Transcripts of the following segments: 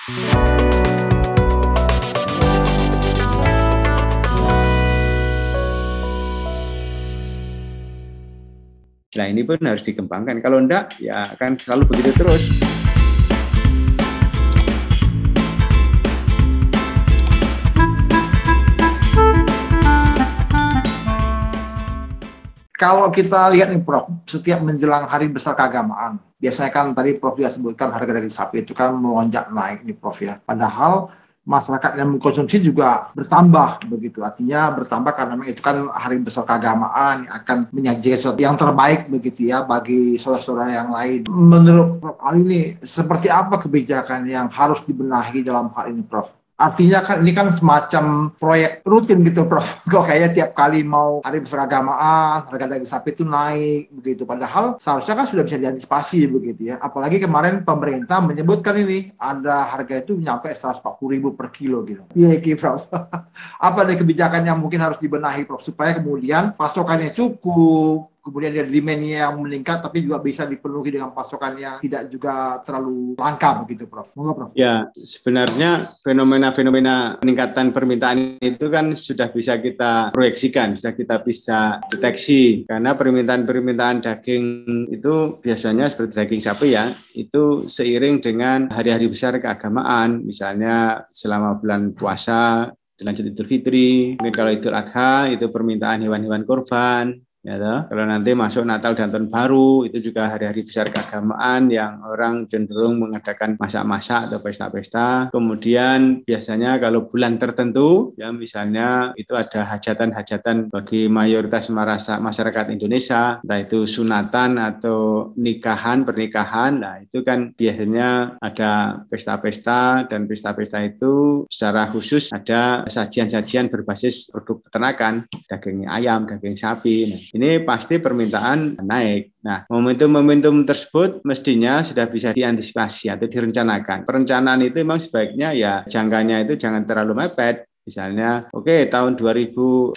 Nah, ini pun harus dikembangkan. Kalau enggak, ya akan selalu begitu terus. Kalau kita lihat nih Prof, setiap menjelang hari besar keagamaan, biasanya kan tadi Prof juga sebutkan harga daging sapi itu kan melonjak naik nih Prof ya. Padahal masyarakat yang mengkonsumsi juga bertambah begitu. Artinya bertambah karena itu kan hari besar keagamaan yang akan menyajikan sesuatu yang terbaik begitu ya bagi saudara-saudara yang lain. Menurut Prof Ali ini seperti apa kebijakan yang harus dibenahi dalam hal ini Prof? Artinya kan ini kan semacam proyek rutin gitu Prof. Kok kayaknya tiap kali mau hari besar keagamaan, harga daging sapi itu naik begitu. Padahal seharusnya kan sudah bisa diantisipasi begitu ya. Apalagi kemarin pemerintah menyebutkan ini ada harga itu nyampe 140.000 per kilo gitu. Iya Prof. Apa nih kebijakan yang mungkin harus dibenahi Prof supaya kemudian pasokannya cukup, kemudian ada demand-nya yang meningkat, tapi juga bisa dipenuhi dengan pasokan yang tidak juga terlalu langka begitu, Prof. Moga, Prof. Ya, sebenarnya fenomena-fenomena peningkatan permintaan itu kan sudah bisa kita proyeksikan, sudah kita bisa deteksi. Karena permintaan daging itu biasanya seperti daging sapi ya, itu seiring dengan hari-hari besar keagamaan, misalnya selama bulan puasa, dilanjut Idul Fitri, mungkin kalau Idul Adha itu permintaan hewan-hewan kurban. Ya, kalau nanti masuk Natal dan Tahun Baru itu juga hari-hari besar keagamaan yang orang cenderung mengadakan masak-masak atau pesta-pesta. Kemudian biasanya kalau bulan tertentu ya misalnya itu ada hajatan-hajatan bagi mayoritas masyarakat Indonesia, entah itu sunatan atau pernikahan. Nah, itu kan biasanya ada pesta-pesta dan pesta-pesta itu secara khusus ada sajian-sajian berbasis produk peternakan, daging ayam, daging sapi. Nah, ini pasti permintaan naik. Nah, momentum-momentum tersebut mestinya sudah bisa diantisipasi atau direncanakan. Perencanaan itu memang sebaiknya ya jangkanya itu jangan terlalu mepet. Misalnya, tahun 2022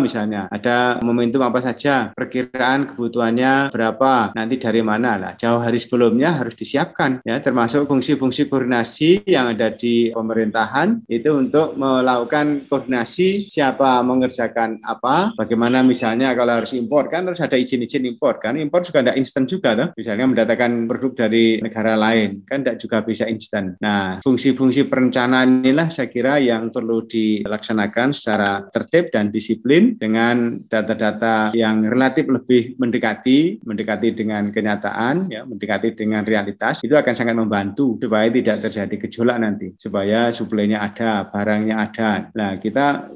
misalnya, ada momentum apa saja, perkiraan kebutuhannya berapa, nanti dari mana lah. Jauh hari sebelumnya harus disiapkan, ya, termasuk fungsi-fungsi koordinasi yang ada di pemerintahan, itu untuk melakukan koordinasi siapa mengerjakan apa, bagaimana misalnya kalau harus impor, kan harus ada izin-izin impor, kan impor juga tidak instan juga, toh. Misalnya mendatangkan produk dari negara lain, kan tidak juga bisa instan. Nah, fungsi-fungsi perencanaan inilah saya kira yang perlu dilaksanakan secara tertib dan disiplin dengan data-data yang relatif lebih mendekati dengan kenyataan, ya, mendekati dengan realitas. Itu akan sangat membantu supaya tidak terjadi gejolak nanti, supaya suplainya ada, barangnya ada. Nah,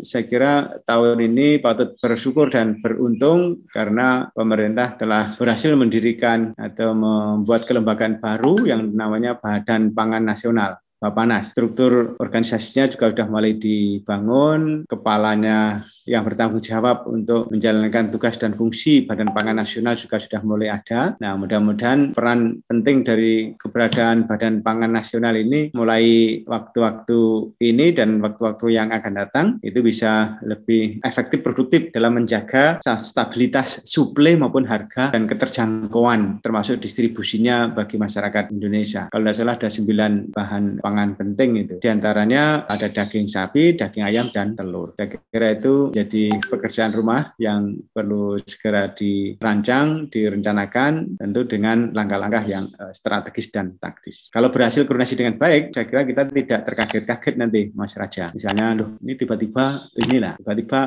saya kira tahun ini patut bersyukur dan beruntung karena pemerintah telah berhasil mendirikan atau membuat kelembagaan baru yang namanya Badan Pangan Nasional. Bappenas. Struktur organisasinya juga sudah mulai dibangun, kepalanya yang bertanggung jawab untuk menjalankan tugas dan fungsi Badan Pangan Nasional juga sudah mulai ada. Nah, mudah-mudahan peran penting dari keberadaan Badan Pangan Nasional ini mulai waktu-waktu ini dan waktu-waktu yang akan datang itu bisa lebih efektif produktif dalam menjaga stabilitas suplai maupun harga dan keterjangkauan termasuk distribusinya bagi masyarakat Indonesia. Kalau tidak salah ada 9 bahan pangan penting itu. Di antaranya ada daging sapi, daging ayam, dan telur. Saya kira itu jadi pekerjaan rumah yang perlu segera dirancang, direncanakan, tentu dengan langkah-langkah yang strategis dan taktis. Kalau berhasil koordinasi dengan baik, saya kira kita tidak terkaget-kaget nanti, Mas Raja. Misalnya, ini tiba-tiba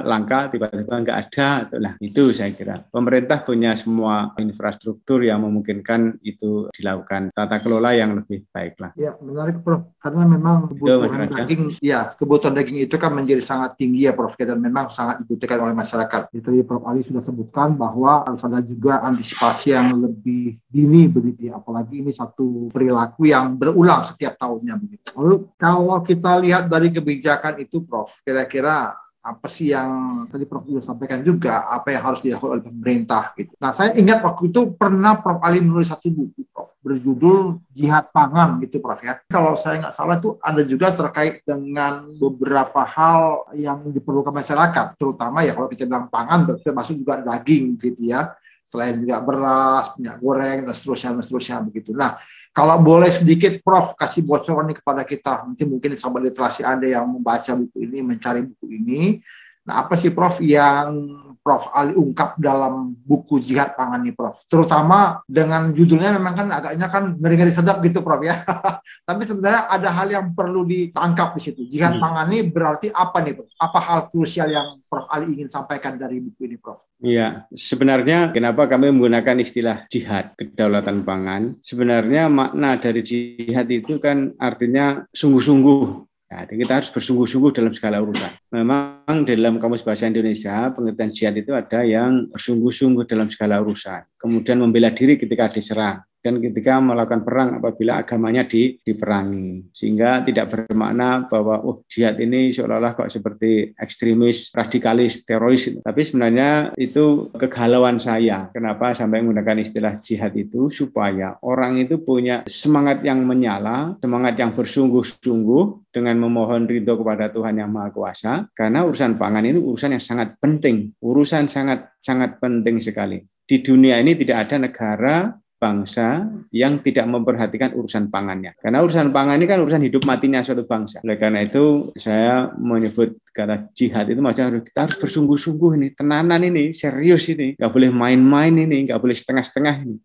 langka, tiba-tiba nggak ada. Nah, itu saya kira. Pemerintah punya semua infrastruktur yang memungkinkan itu dilakukan. Tata kelola yang lebih baik lah. Ya, menarik, Prof. Karena memang kebutuhan daging itu kan menjadi sangat tinggi ya, Prof. Dan memang sangat dibutuhkan oleh masyarakat. Jadi Prof. Ali sudah sebutkan bahwa harus ada juga antisipasi yang lebih dini begitu ya. Apalagi ini satu perilaku yang berulang setiap tahunnya begitu. Lalu kalau kita lihat dari kebijakan itu, Prof, kira-kira apa sih yang tadi Prof juga sampaikan juga, apa yang harus dilakukan oleh pemerintah gitu. Nah, saya ingat waktu itu pernah Prof Ali menulis satu buku, Prof, berjudul Jihad Pangan gitu, Prof ya. Kalau saya nggak salah itu ada juga terkait dengan beberapa hal yang diperlukan masyarakat, terutama ya kalau kita bilang pangan termasuk juga daging gitu ya. Selain juga beras, minyak goreng dan seterusnya begitu. Nah, Kalau boleh sedikit Prof kasih bocoran nih kepada kita, nanti mungkin sahabat literasi ada yang membaca buku ini, mencari buku ini. Nah, apa sih Prof yang Prof Ali ungkap dalam buku Jihad Pangan nih Prof? Terutama dengan judulnya memang kan agaknya kan ngeri-ngeri sedap gitu Prof ya. Tapi sebenarnya ada hal yang perlu ditangkap di situ. Jihad pangan ini berarti apa nih Prof? Apa hal krusial yang Prof Ali ingin sampaikan dari buku ini Prof? Iya, sebenarnya kenapa kami menggunakan istilah jihad, kedaulatan pangan? Sebenarnya makna dari jihad itu kan artinya sungguh-sungguh. Nah, kita harus bersungguh-sungguh dalam segala urusan. Memang dalam Kamus Bahasa Indonesia, pengertian jihad itu ada yang bersungguh-sungguh dalam segala urusan. Kemudian membela diri ketika diserang. Dan ketika melakukan perang apabila agamanya diperangi. Sehingga tidak bermakna bahwa jihad ini seolah-olah kok seperti ekstremis, radikalis, teroris. Tapi sebenarnya itu kegalauan saya. Kenapa sampai menggunakan istilah jihad itu? Supaya orang itu punya semangat yang menyala, semangat yang bersungguh-sungguh dengan memohon ridho kepada Tuhan Yang Maha Kuasa. Karena urusan pangan ini urusan yang sangat penting. Urusan sangat penting sekali. Di dunia ini tidak ada negara bangsa yang tidak memperhatikan urusan pangannya. Karena urusan pangan ini kan urusan hidup matinya suatu bangsa. Oleh karena itu saya menyebut kata jihad itu maksudnya kita harus bersungguh-sungguh ini, tenanan ini, serius ini. Nggak boleh main-main ini, nggak boleh setengah-setengah ini.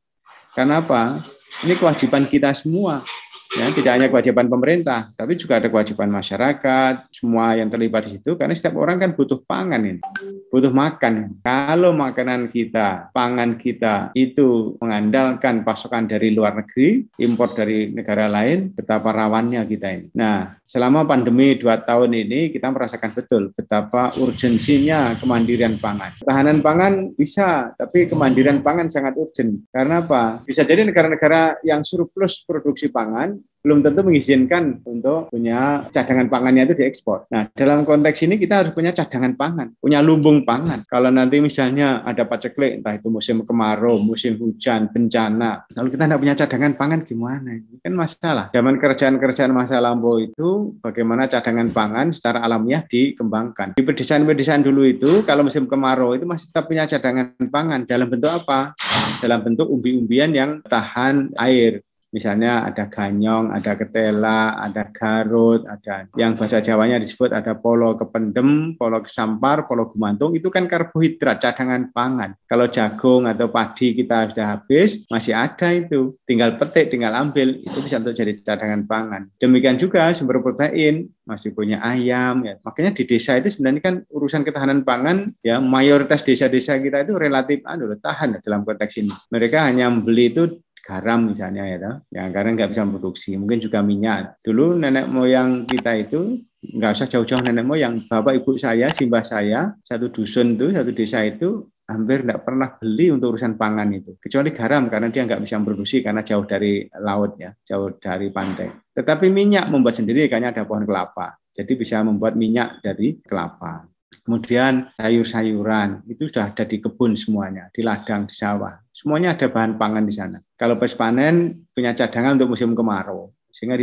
Karena apa? Ini kewajiban kita semua. Ya, tidak hanya kewajiban pemerintah, tapi juga ada kewajiban masyarakat, semua yang terlibat di situ, karena setiap orang kan butuh pangan ini, butuh makan. Kalau makanan kita, pangan kita itu mengandalkan pasokan dari luar negeri, impor dari negara lain, betapa rawannya kita ini. Nah, selama pandemi 2 tahun ini, kita merasakan betul betapa urgensinya kemandirian pangan. Ketahanan pangan bisa, tapi kemandirian pangan sangat urgent. Karena apa? Bisa jadi negara-negara yang surplus produksi pangan, belum tentu mengizinkan untuk punya cadangan pangannya itu diekspor. Nah, dalam konteks ini kita harus punya cadangan pangan, punya lumbung pangan. Kalau nanti misalnya ada paceklik, entah itu musim kemarau, musim hujan, bencana, kalau kita tidak punya cadangan pangan gimana? Ini kan masalah. Zaman kerajaan-kerajaan masa lampau itu, bagaimana cadangan pangan secara alamiah dikembangkan. Di pedesaan-pedesaan dulu itu, kalau musim kemarau itu masih tetap punya cadangan pangan. Dalam bentuk apa? Dalam bentuk umbi-umbian yang tahan air. Misalnya ada ganyong, ada ketela, ada garut, ada yang bahasa Jawanya disebut ada polo kependem, polo kesampar, polo gumantung, itu kan karbohidrat, cadangan pangan. Kalau jagung atau padi kita sudah habis, masih ada itu. Tinggal petik, tinggal ambil, itu bisa untuk jadi cadangan pangan. Demikian juga sumber protein, masih punya ayam. Ya. Makanya di desa itu sebenarnya kan urusan ketahanan pangan, ya mayoritas desa-desa kita itu relatif tahan dalam konteks ini. Mereka hanya membeli itu garam misalnya ya karena nggak bisa produksi, mungkin juga minyak. Dulu nenek moyang kita itu nggak usah jauh-jauh, nenek moyang, bapak ibu saya, simbah saya, satu dusun itu, satu desa itu hampir nggak pernah beli untuk urusan pangan itu, kecuali garam karena dia nggak bisa produksi karena jauh dari laut ya, jauh dari pantai. Tetapi minyak membuat sendiri, karena ada pohon kelapa, jadi bisa membuat minyak dari kelapa. Kemudian sayur-sayuran itu sudah ada di kebun semuanya, di ladang, di sawah. Semuanya ada bahan pangan di sana. Kalau pas panen punya cadangan untuk musim kemarau, sehingga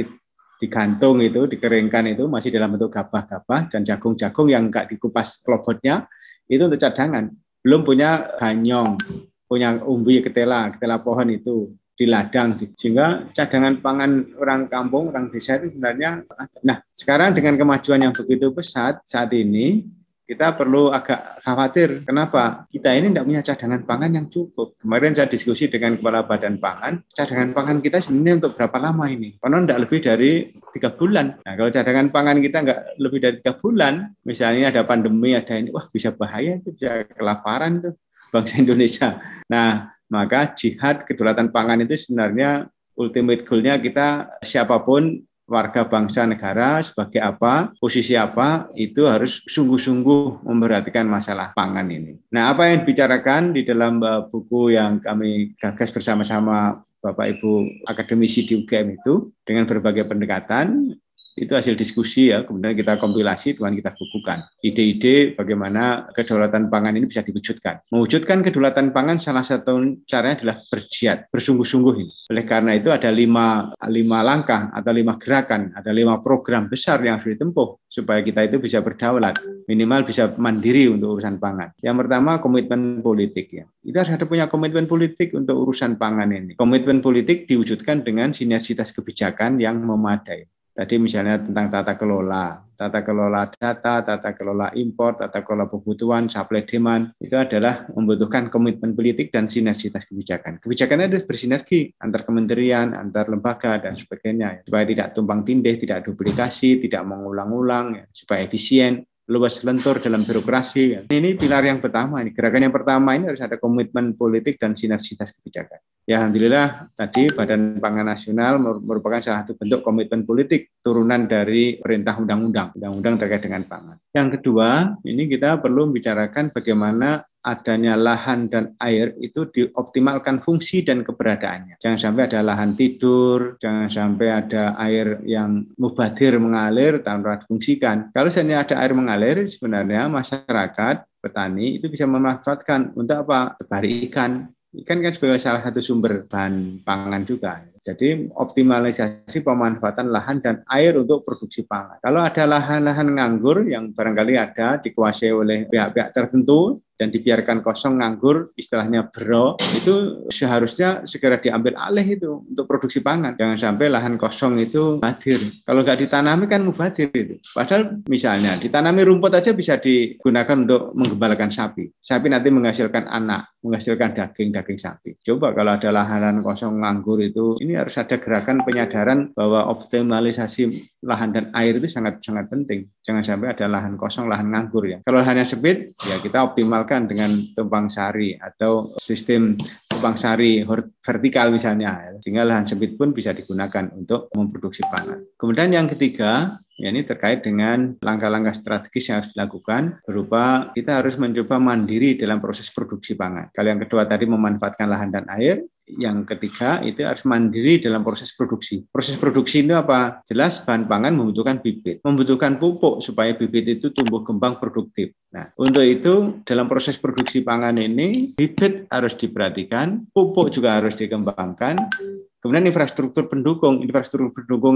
digantung itu, dikeringkan itu masih dalam bentuk gabah-gabah dan jagung-jagung yang enggak dikupas kelobotnya itu untuk cadangan. Belum punya ganyong, punya umbi ketela pohon itu di ladang, sehingga cadangan pangan orang kampung, orang desa itu sebenarnya. Nah, sekarang dengan kemajuan yang begitu pesat saat ini, kita perlu agak khawatir. Kenapa? Kita ini tidak punya cadangan pangan yang cukup. Kemarin saya diskusi dengan Kepala Badan Pangan, cadangan pangan kita sebenarnya untuk berapa lama ini? Karena tidak lebih dari 3 bulan. Nah, kalau cadangan pangan kita nggak lebih dari 3 bulan, misalnya ada pandemi, ada ini, wah bisa bahaya, itu bisa kelaparan tuh bangsa Indonesia. Nah, maka jihad kedaulatan pangan itu sebenarnya ultimate goal-nya kita siapapun, warga bangsa negara sebagai apa, posisi apa, itu harus sungguh-sungguh memperhatikan masalah pangan ini. Nah, apa yang dibicarakan di dalam buku yang kami gagas bersama-sama Bapak Ibu akademisi di UGM itu, dengan berbagai pendekatan, Itu hasil diskusi ya, kemudian kita kompilasi, kemudian kita bukukan. Ide-ide bagaimana kedaulatan pangan ini bisa diwujudkan. Mewujudkan kedaulatan pangan salah satu caranya adalah berjihad, bersungguh-sungguh ini. Oleh karena itu ada lima langkah atau 5 gerakan, ada 5 program besar yang harus ditempuh supaya kita itu bisa berdaulat, minimal bisa mandiri untuk urusan pangan. Yang pertama komitmen politik ya. Kita harus ada punya komitmen politik untuk urusan pangan ini. Komitmen politik diwujudkan dengan sinergitas kebijakan yang memadai. Tadi misalnya tentang tata kelola data, tata kelola impor, tata kelola kebutuhan, supply demand, itu adalah membutuhkan komitmen politik dan sinergitas kebijakan. Kebijakannya harus bersinergi antar kementerian, antar lembaga, dan sebagainya, supaya tidak tumpang tindih, tidak duplikasi, tidak mengulang-ulang, ya, supaya efisien, luas lentur dalam birokrasi. Ya. Ini pilar yang pertama. Ini gerakan yang pertama ini harus ada komitmen politik dan sinergitas kebijakan. Ya, alhamdulillah tadi Badan Pangan Nasional merupakan salah satu bentuk komitmen politik turunan dari perintah undang-undang terkait dengan pangan. Yang kedua, ini kita perlu membicarakan bagaimana adanya lahan dan air itu dioptimalkan fungsi dan keberadaannya. Jangan sampai ada lahan tidur, jangan sampai ada air yang mubadir mengalir tanpa difungsikan. Kalau seandainya ada air mengalir, sebenarnya masyarakat, petani itu bisa memanfaatkan untuk apa? Tebar ikan. Ikan kan sebagai salah satu sumber bahan pangan juga. Jadi optimalisasi pemanfaatan lahan dan air untuk produksi pangan. Kalau ada lahan-lahan nganggur yang barangkali ada dikuasai oleh pihak-pihak tertentu dan dibiarkan kosong nganggur, istilahnya bero, itu seharusnya segera diambil alih itu untuk produksi pangan. Jangan sampai lahan kosong itu mubadir. Kalau nggak ditanami kan mubadir itu. Padahal misalnya ditanami rumput aja bisa digunakan untuk menggembalakan sapi. Sapi nanti menghasilkan anak, menghasilkan daging sapi. Coba kalau ada lahan kosong nganggur itu, ini harus ada gerakan penyadaran bahwa optimalisasi lahan dan air itu sangat penting. Jangan sampai ada lahan kosong, lahan nganggur ya. Kalau lahannya sempit, ya kita optimalkan dengan tumpang sari atau sistem tumpang sari vertikal misalnya, sehingga lahan sempit pun bisa digunakan untuk memproduksi pangan. Kemudian yang ketiga, ya ini terkait dengan langkah-langkah strategis yang harus dilakukan berupa kita harus mencoba mandiri dalam proses produksi pangan. Kalau yang kedua tadi memanfaatkan lahan dan air, yang ketiga itu harus mandiri dalam proses produksi. Proses produksi itu apa? Jelas bahan pangan membutuhkan bibit, membutuhkan pupuk supaya bibit itu tumbuh kembang produktif. Nah, untuk itu dalam proses produksi pangan ini bibit harus diperhatikan, pupuk juga harus dikembangkan. Kemudian infrastruktur pendukung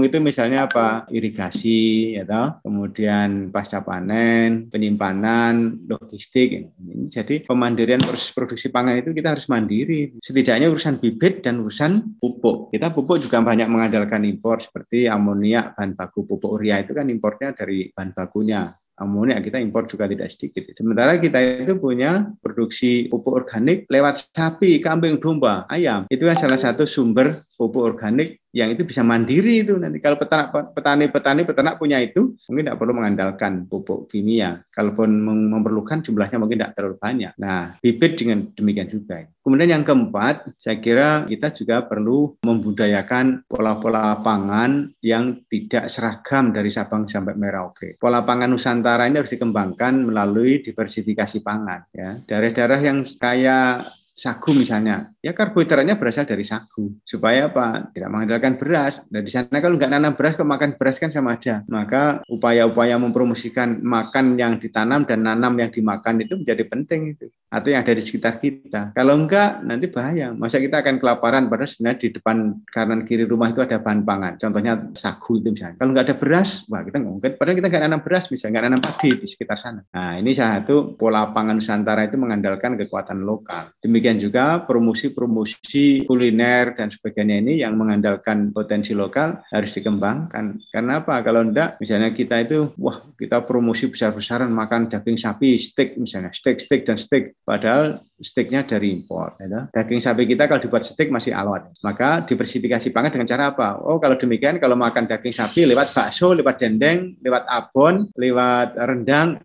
itu misalnya apa? Irigasi, ya, kemudian pasca panen, penyimpanan, logistik. Jadi pemandirian proses produksi pangan itu kita harus mandiri. Setidaknya urusan bibit dan urusan pupuk. Kita pupuk juga banyak mengandalkan impor seperti amoniak, bahan baku pupuk urea itu kan impornya dari bahan bakunya. Amoniak kita impor juga tidak sedikit. Sementara kita itu punya produksi pupuk organik lewat sapi, kambing, domba, ayam. Itu kan salah satu sumber pupuk organik yang itu bisa mandiri itu nanti. Kalau peternak punya itu, mungkin tidak perlu mengandalkan pupuk kimia. Kalaupun memerlukan jumlahnya mungkin tidak terlalu banyak. Nah, bibit dengan demikian juga. Kemudian yang keempat, saya kira kita juga perlu membudayakan pola-pola pangan yang tidak seragam dari Sabang sampai Merauke. Pola pangan Nusantara ini harus dikembangkan melalui diversifikasi pangan. Ya. Daerah-daerah yang kaya sagu misalnya, ya karbohidratnya berasal dari sagu. Supaya apa? Tidak mengandalkan beras. Dan di sana kalau nggak nanam beras, kok makan beras kan sama aja. Maka upaya-upaya mempromosikan makan yang ditanam dan nanam yang dimakan itu menjadi penting itu. Atau yang ada di sekitar kita. Kalau enggak, nanti bahaya. Masa kita akan kelaparan, padahal sebenarnya di depan kanan kiri rumah itu ada bahan pangan. Contohnya sagu itu misalnya. Kalau nggak ada beras, wah kita nggak mungkin. Padahal kita nggak nanam beras, misalnya nggak nanam padi di sekitar sana. Nah, ini salah satu pola pangan Nusantara itu mengandalkan kekuatan lokal. Demikian juga promosi kuliner dan sebagainya ini yang mengandalkan potensi lokal harus dikembangkan. Karena apa? Kalau enggak, misalnya kita itu, wah kita promosi besar-besaran makan daging sapi, steak misalnya, steak dan steak. Padahal steaknya dari impor. Ya. Daging sapi kita kalau dibuat steak masih alot. Maka diversifikasi pangan dengan cara apa? Oh kalau demikian, kalau makan daging sapi lewat bakso, lewat dendeng, lewat abon, lewat rendang,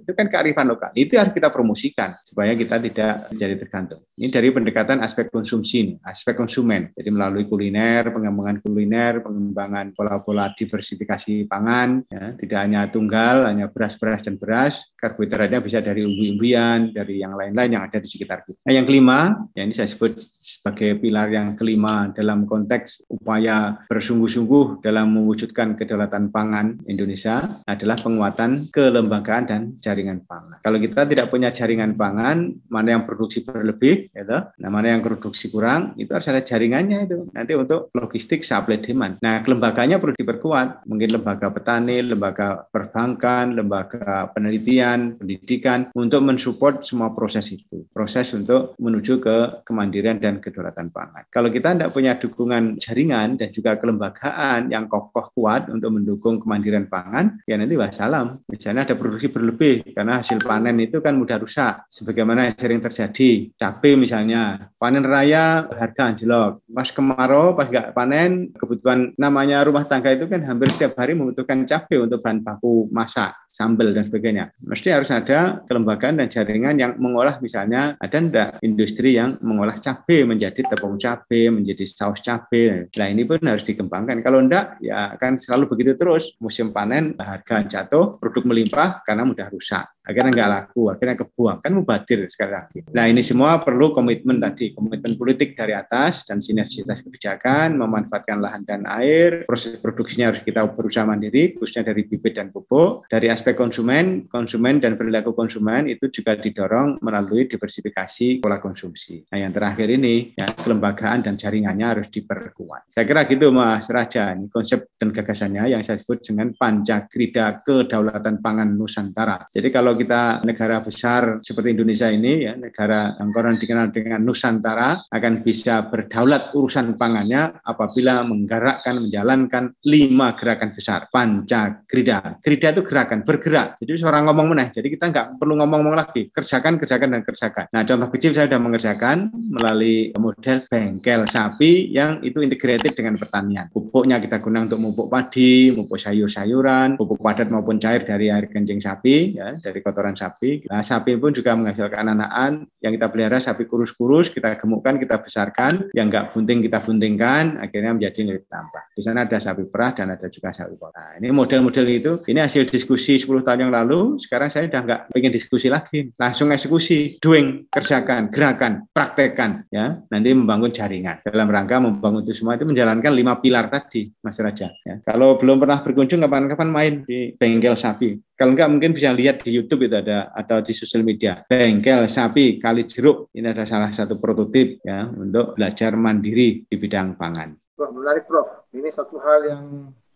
Itu kan kearifan lokal. Itu harus kita promosikan supaya kita tidak menjadi tergantung. Ini dari pendekatan aspek konsumsi, aspek konsumen. Jadi melalui kuliner, pengembangan kuliner, pengembangan pola-pola diversifikasi pangan, ya, tidak hanya tunggal, hanya beras-beras dan beras, karbohidratnya bisa dari umbi-umbian, dari yang lain-lain yang ada di sekitar kita. Nah, yang kelima, ya ini saya sebut sebagai pilar yang kelima dalam konteks upaya bersungguh-sungguh dalam mewujudkan kedaulatan pangan Indonesia adalah penguatan kelembagaan dan jaringan pangan. Kalau kita tidak punya jaringan pangan, mana yang produksi berlebih, gitu, nah mana yang produksi kurang, itu harus ada jaringannya itu. Nanti untuk logistik supply demand. Nah, kelembagaannya perlu diperkuat. Mungkin lembaga petani, lembaga perbankan, lembaga penelitian, pendidikan untuk mensupport semua proses itu. Proses untuk menuju ke kemandirian dan kedaulatan pangan. Kalau kita tidak punya dukungan jaringan dan juga kelembagaan yang kokoh kuat untuk mendukung kemandirian pangan, ya nanti wassalam. Misalnya ada produksi berlebih karena hasil panen itu kan mudah rusak. Sebagaimana sering terjadi, cabai misalnya, panen raya harga anjlok. Pas kemarau, pas nggak panen, kebutuhan namanya rumah tangga itu kan hampir setiap hari membutuhkan cabai untuk bahan baku masak, sambal dan sebagainya. Mesti harus ada kelembagaan dan jaringan yang mengolah, misalnya ada enggak industri yang mengolah cabai menjadi tepung cabai, menjadi saus cabai. Nah, ini pun harus dikembangkan. Kalau enggak, ya akan selalu begitu terus. Musim panen harga jatuh, produk melimpah karena mudah rusak. Akhirnya nggak laku, akhirnya kebuang. Kan mubadir sekali lagi. Nah, ini semua perlu komitmen tadi, komitmen politik dari atas dan sinergitas kebijakan, memanfaatkan lahan dan air, proses produksinya harus kita berusaha mandiri, khususnya dari bibit dan pupuk. Dari aspek konsumen dan perilaku konsumen itu juga didorong melalui diversifikasi pola konsumsi. Nah, yang terakhir ini, ya, kelembagaan dan jaringannya harus diperkuat. Saya kira gitu, Mas Raja. Ini konsep dan gagasannya yang saya sebut dengan Pancakrida Kedaulatan Pangan Nusantara. Jadi kalau kita negara besar seperti Indonesia ini, ya, negara yang konon dikenal dengan Nusantara, akan bisa berdaulat urusan pangannya apabila menggerakkan, menjalankan 5 gerakan besar. Pancakrida. Krida itu gerakan, bergerak. Jadi seorang ngomong meneh. Jadi kita nggak perlu ngomong-ngomong lagi. Kerjakan, dan kerjakan. Nah, contoh kecil saya sudah mengerjakan melalui model bengkel sapi yang itu integrated dengan pertanian. Pupuknya kita gunakan untuk pupuk padi, pupuk sayur-sayuran, pupuk padat maupun cair dari air kencing sapi, ya, dari kotoran sapi. Nah, sapi pun juga menghasilkan anakan yang kita pelihara, sapi kurus-kurus, kita gemukkan, kita besarkan, yang nggak bunting kita buntingkan, akhirnya menjadi nilai tambah. Di sana ada sapi perah dan ada juga sapi pot. Nah, ini model-model itu, ini hasil diskusi 10 tahun yang lalu, sekarang saya udah nggak pengen diskusi lagi, langsung eksekusi, doing, kerjakan, gerakan, praktekkan, ya, nanti membangun jaringan. Dalam rangka membangun itu semua, itu menjalankan 5 pilar tadi, Mas Raja. Ya. Kalau belum pernah berkunjung, kapan-kapan main di bengkel sapi. Kalau enggak mungkin bisa lihat di YouTube itu ada atau di sosial media. Bengkel sapi Kalijeruk. Ini ada salah satu prototip, ya, untuk belajar mandiri di bidang pangan. Wah, menarik, Prof. Ini satu hal yang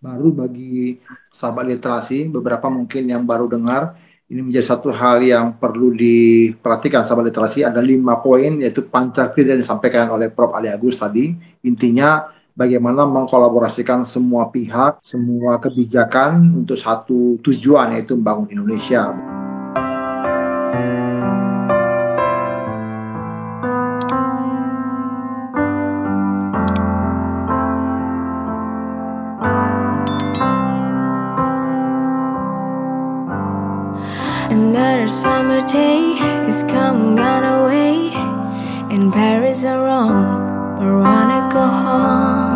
baru bagi sahabat literasi. Beberapa mungkin yang baru dengar. Ini menjadi satu hal yang perlu diperhatikan sahabat literasi. Ada 5 poin, yaitu Pancakrida yang disampaikan oleh Prof. Ali Agus tadi. Intinya bagaimana mengkolaborasikan semua pihak, semua kebijakan untuk satu tujuan, yaitu membangun Indonesia. Another summer day is coming on away in Paris and Rome. I wanna go home.